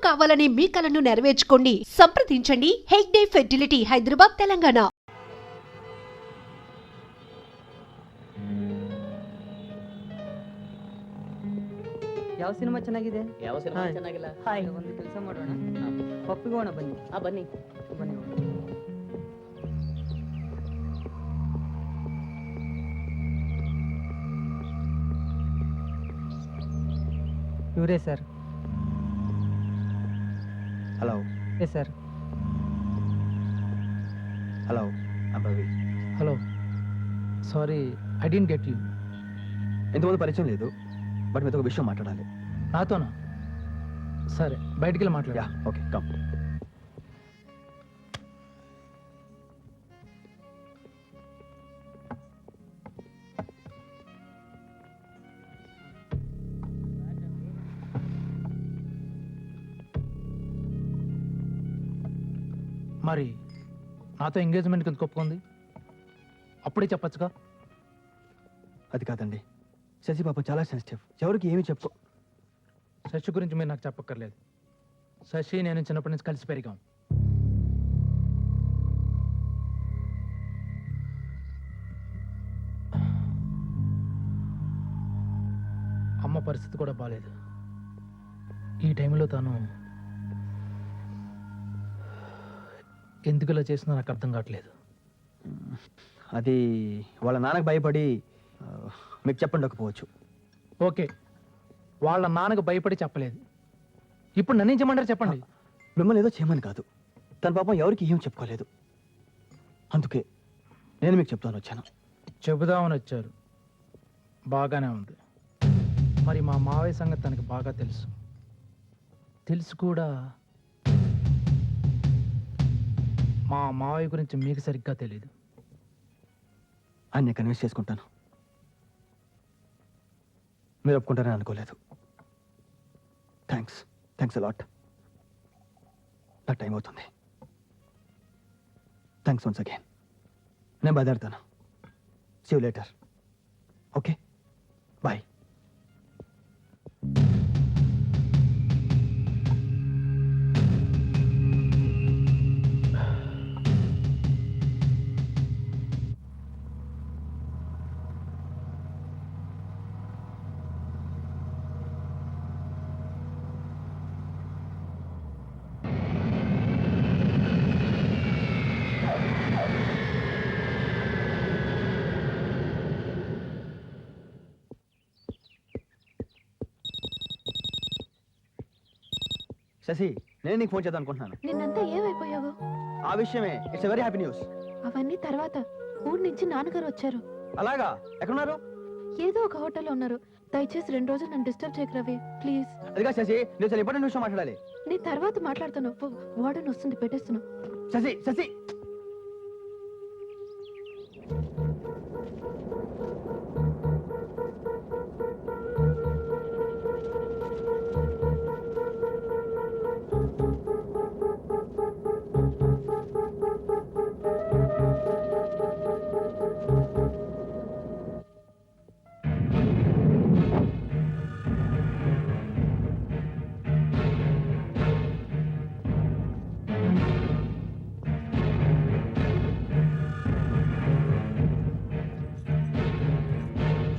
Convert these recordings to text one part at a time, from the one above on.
కావాలనే మీ కలను నెరవేర్చుకోండి. సంప్రదించండి హెగ్డే ఫెర్టిలిటీ, హైదరాబాద్, తెలంగాణ. ಯಾವ ಸಿನಿಮಾ ಚೆನ್ನಾಗಿದೆ? ಯಾವ ಸಿನಿಮಾ ಚೆನ್ನಾಗಿಲ್ಲ? ಹಾಯ್, ಒಂದು ಕೆಲಸ ಮಾಡೋಣ, ಒಪ್ಪಿಗೋಣ, ಬನ್ನಿ. ಬನ್ನಿ ಬನ್ನಿ. ಇವರೇ sir. Hello. Yes sir. Hello, I'm Ravi. Hello, sorry I don't get you. ఇంతకుముందు పరిచయం లేదు, బట్ మీతో ఒక విషయం మాట్లాడాలి. నాతోనా? సరే, బయటికి వెళ్ళి మాట్లాడా. Yeah, okay, come. మరి నాతో ఎంగేజ్మెంట్ కింద ఒప్పుకుంది, అప్పుడే చెప్పచ్చుగా. అది కాదండి, శశి పాప చాలా సెన్సిటివ్, ఎవరికి ఏమీ చెప్పు. శశి గురించి మీరు నాకు చెప్పక్కర్లేదు. శశి నేను చిన్నప్పటి నుంచి కలిసి పెరిగాం. అమ్మ పరిస్థితి కూడా బాలేదు. ఈ టైంలో తను ఎందుకు ఇలా చేసిందో నాకు అర్థం కావట్లేదు. అది వాళ్ళ నాన్నకు భయపడి మీకు చెప్పండకపోవచ్చు. ఓకే, వాళ్ళ నాన్నకు భయపడి చెప్పలేదు. ఇప్పుడు నన్ను ఏం చేయమంటారు చెప్పండి. మిమ్మల్ని ఏదో చేయమని కాదు, తన పాపం ఎవరికి ఏం చెప్పుకోలేదు, అందుకే నేను మీకు చెప్తాను వచ్చాను. చెబుదామని వచ్చారు, బాగానే ఉంది. మరి మా మావయ్య సంగతి తనకి బాగా తెలుసు. తెలుసు కూడా మా మావయ్య గురించి మీకు సరిగ్గా తెలీదు. ఆయన కన్విన్స్ చేసుకుంటాను, మీరు ఒప్పుకుంటారని అనుకోలేదు. Thanks a lot. నాకు టైం అవుతుంది. Thanks once again. నేను బయలుదేరుతాను. See you later. Okay, bye. Shashi, నేను నీకు ఫోన్ చేద్దాం అనుకుంటున్నాను. నిన్నంతా ఏమైపోయావు? ఆ విషయమే. It's very happy news. అవన్నీ తర్వాత. ఊరి నుంచి నాన్నగారు వచ్చారు. అలాగా? ఎక్కడున్నారు? ఏదో ఒక హోటల్లో ఉన్నారు. దయచేసి 2 రోజులు నన్ను డిస్టర్బ్ చేయకు రవి, ప్లీజ్. అదిగా శశి, నేను చాలా ఇంపార్టెంట్ విషయం మాట్లాడాలి. నీ తర్వాత మాట్లాడతాను. వార్డెన్ వస్తుంది, పెట్టేస్తున్నా. శశి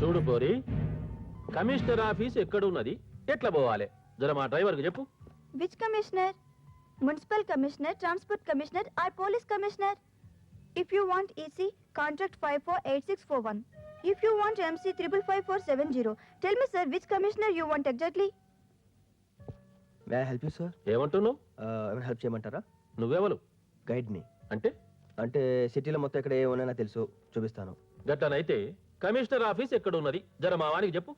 చూడు పోరి, కమిషనర్ ఆఫీస్ ఎక్కడున్నది, ఎట్లా పోవాలి, జర మా డ్రైవర్కి చెప్పు. Which commissioner? Municipal commissioner, transport commissioner or police commissioner? If you want EC, contact 548641. If you want MC 555470. Tell me sir, which commissioner you want exactly? May I help you sir? ఏమంటున్నావు? ఏమైనా help చేయమంటారా? నువ్వెవరు? గైడ్ని. అంటే సిటీలో మొత్తం ఎక్కడ ఏమన్నా తెలుసు, చూపిస్తాను. గట్టనైతే కమిషనర్ ఆఫీస్ ఎక్కడున్నది, జర మా వానికి చెప్పు.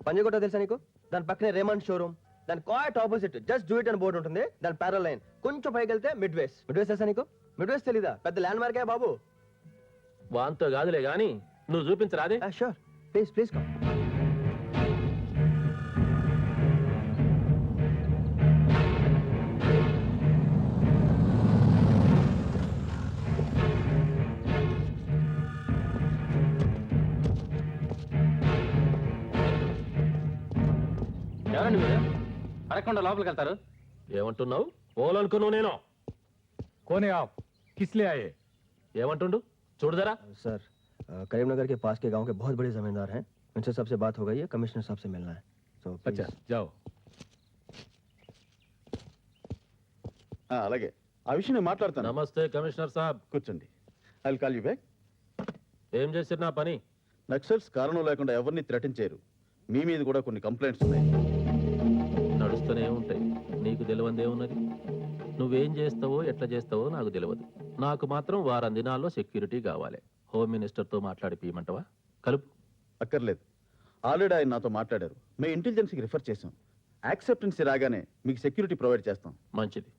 పంజగుట్ట తెలుసా నీకు? దాని పక్కనే రేమండ్ షోరూమ్, దాని quiet opposite just do it అని బోర్డు ఉంటుంది. దాని ప్యారల్ లైన్ కొంచెం పైకి వెళ్తే మిడ్ వేస్ తెలుసా నీకు? మిడ్ వేస్ తెలీదా? పెద్ద ల్యాండ్ మార్కే బాబు. వాంతో కాదులే గాని నువ్వు చూపించరాదే? Sure, please come. ఎవరండి మీరు? అడగకుండా లోపలికి వెళ్తారు? ఏమంటున్నావు పోవాలనుకున్నావు నేను कौन है आप किस लिए आए ఏమంటుండు చూడదరా सर करीमनगर के पास के गांव के बहुत बड़े जमींदार हैं उनसे सबसे बात हो गई है कमिश्नर साहब से मिलना है तो अच्छा जाओ అలాగే ఆ విషయం నేను మాట్లాడతాను నమస్తే కమిషనర్ సాబ్ కూర్చోండి ఐ కాల్ యూ బ్యాక్ ఏం చేసిన నా పని నక్సల్స్ కారణం లేకుండా ఎవరిని థ్రెటన్ చేయరు మీ మీద కూడా కొన్ని కంప్లైంట్స్ ఉన్నాయి నడుస్తూనే ఉంటాయి నీకు తెలియందే ఉన్నది నువ్వేం చేస్తావో ఎట్లా చేస్తావో నాకు తెలియదు నాకు మాత్రం వారం దినాల్లో సెక్యూరిటీ కావాలి హోమ్ మినిస్టర్తో మాట్లాడి పీయమంటవా కలుపు అక్కర్లేదు ఆల్రెడీ ఆయన నాతో మాట్లాడారు మేము ఇంటెలిజెన్స్కి రిఫర్ చేసాం యాక్సెప్టెన్సీ రాగానే మీకు సెక్యూరిటీ ప్రొవైడ్ చేస్తాం మంచిది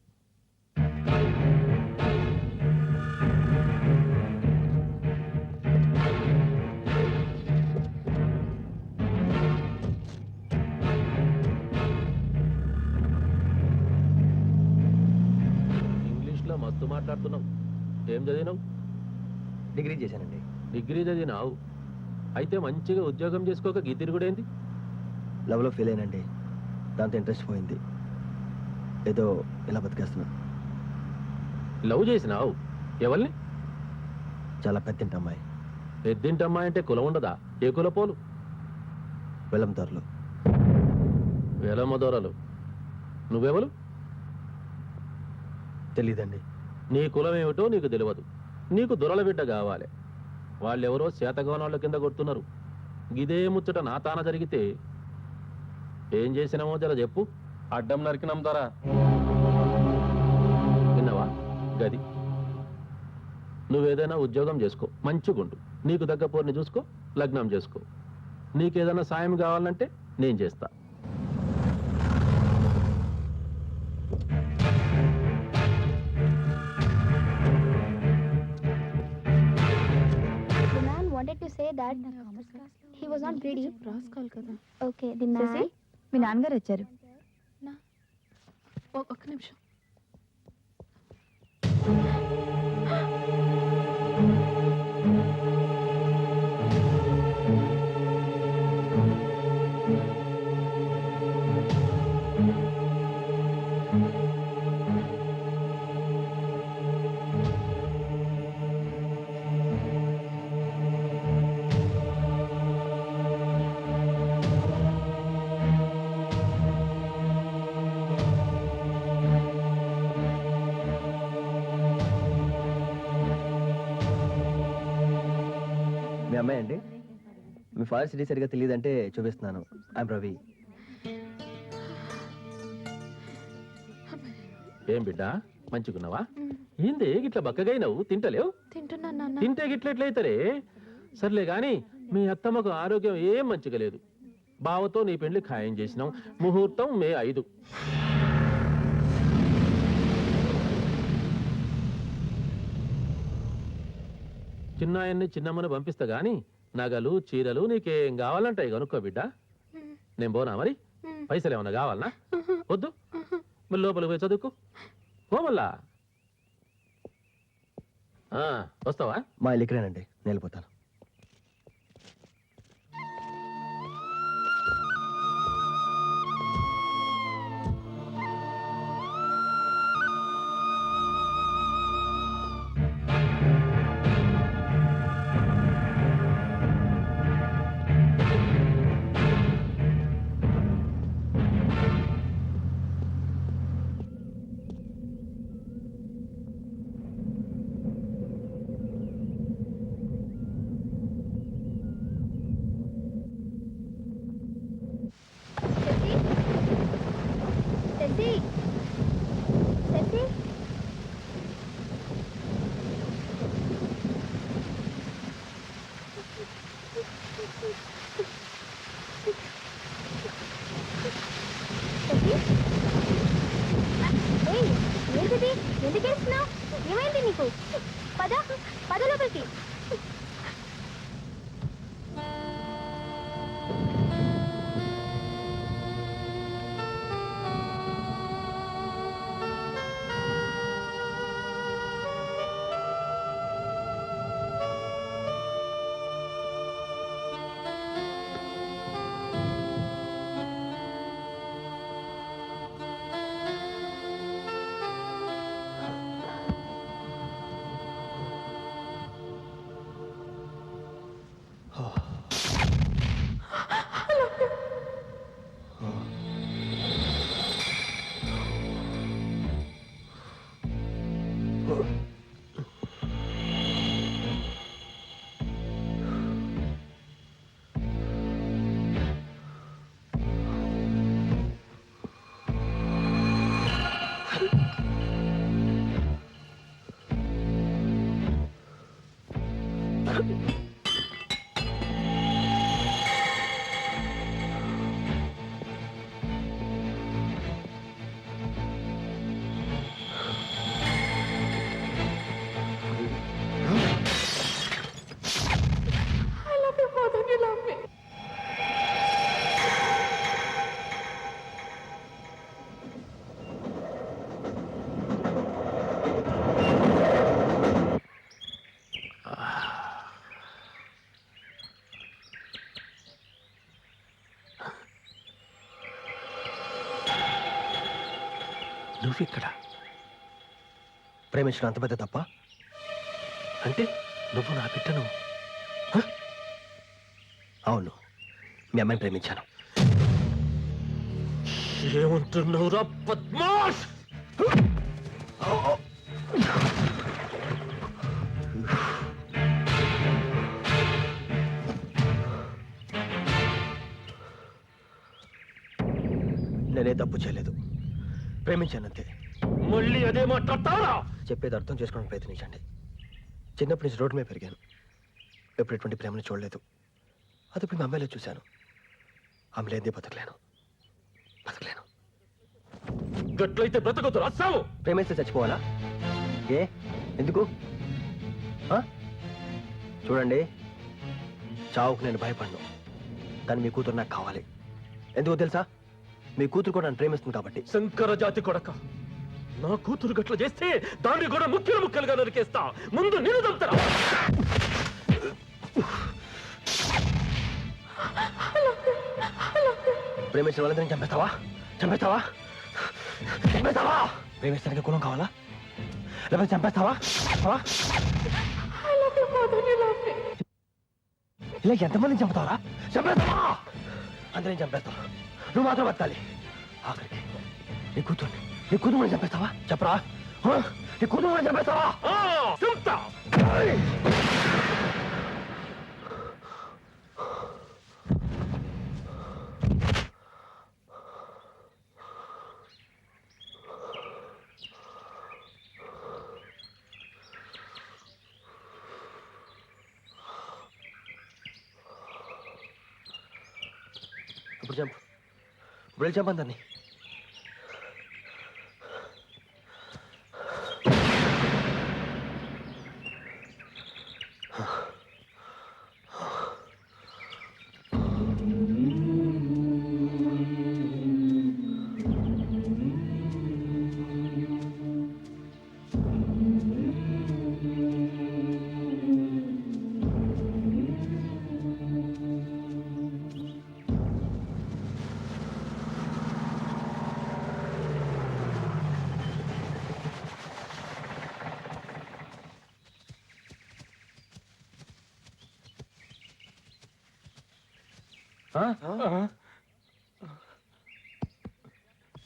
ఇంగ్లీష్లో మస్తు మాట్లాడుతున్నావు ఏం చదివినావు డిగ్రీ చేశానండి డిగ్రీ చదివినావు అయితే మంచిగా ఉద్యోగం చేసుకోక గీతిరుగుడేంది లవ్లో ఫెయిల్ అయినండి దాంతో ఇంట్రెస్ట్ పోయింది ఏదో ఇలా బతికేస్తున్నా లవ్ చేసినావు ఎవరిని చాలా పెద్దంటి అమ్మాయి పెద్దింటమ్మా అంటే కులం ఉండదా ఏ కులపోలు వెలందారులు వేలమ్మదోరలు నువ్వెవరు తెలీదండి నీ కులం ఏమిటో నీకు తెలియదు నీకు దొరల బిడ్డ కావాలి వాళ్ళెవరో శాతగవనాళ్ళ కింద కొడుతున్నారు ఇదే ముచ్చట నా తాన జరిగితే ఏం చేసినామో జర చెప్పు అడ్డం నరికినాం ద్వారా విన్నావా గది నువ్వేదైనా ఉద్యోగం చేసుకో మంచిగుండు నీకు దగ్గ పోరిని చూసుకో లగ్నం చేసుకో నీకేదైనా సాయం కావాలంటే నేను చేస్తా The man wanted to say that he was not greedy. రాసుకోవాలి కదా Okay, the man. మీ నాన్నగారు వచ్చారు. ఒక్క నిమిషం మీ అమ్మాయి అండి మీ ఫాదర్ సిటీ సరిగా తెలియదంటే చూపిస్తున్నాను ఐఎమ్ రవి ఏం బిడ్డ మంచిగున్నావా ఏంది గిట్ల బక్కగైనవు తింటలేవు తింటున్నాను నాన్న తింటే గిట్లెట్లయితరే సర్లే గాని మీ అత్తమ్మకు ఆరోగ్యం ఏం మంచిగా లేదు బావతో నీ పెళ్లి ఖాయం చేసినాం ముహూర్తం మే 5 చిన్నాయన్ని చిన్నమ్మను పంపిస్తా గాని నగలు చీరలు నీకేం కావాలంటాయి కనుక్కో బిడ్డ నేను పోనా మరి పైసలు ఏమన్నా కావాలనా వద్దు మరి లోపలికి పోయి చదువుకో పో మళ్ళా వస్తావా మా ఇల్లు ఇక్కడేనండి నేను వెళ్ళిపోతాను Tessie? Tessie? ఏంటిది ఎందుకు వేస్తున్నావు ఏమైంది నీకు పద లోపలికి నువ్విక్కడ ప్రేమించడం అంత పెద్ద తప్ప? అంటే నువ్వు నా బిడ్డను అవును, మీ అమ్మాయిని ప్రేమించాను. ఏమంటున్నావురా పద్మాష్? నేనే తప్పు చేయలేదు, ప్రేమించానంతే. మళ్ళీ అదే మాట్లాడతావా? చెప్పేది అర్థం చేసుకోవడానికి ప్రయత్నించండి. చిన్నప్పటి నుంచి రోడ్డు మీద పెరిగాను, ఎప్పుడు ఎటువంటి ప్రేమను చూడలేదు. అది ఇప్పుడు మీ అమ్మాయిలో చూశాను. ఆమె లేదే బతకలేను. గట్లయితే బ్రతకొద్దు, రాస్తావు. ప్రేమిస్తే చచ్చిపోవాలా? ఏ ఎందుకు? ఆ? చూడండి, చావుకు నేను భయపడను, కానీ మీ కూతురు నాకు కావాలి. ఎందుకో తెలుసా? మీ కూతురు కూడా నన్ను ప్రేమిస్తుంది కాబట్టి. శంకర జాతి కొడక, నా కూతురు గట్ల చేస్తే దాన్ని కూడా ముక్కలు ముక్కలుగా నరికేస్తా. ముందు నేను చంపుతారా? ప్రేమించిన వాళ్ళందరినీ చంపేస్తావా? ప్రేమిస్తానికి కులం కావాలా? లేకపోతే చంపేస్తావా? ఇలా ఎంతమందిని చంపుతావరా? చంపేస్తావా? అందరిని చంపేస్తావా? నువ్వు మాత్రం బతకాలి. ఆఖరికి నీ కూతురు చంపేస్తావా? చెప్పరా? నీ కూతురు చంపేస్తావా? చంపుతా. ఇప్పుడు చంపు, ఇప్పుడు వెళ్ళి చంపండి దాన్ని.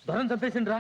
ధనం చంపేసిండ్రా.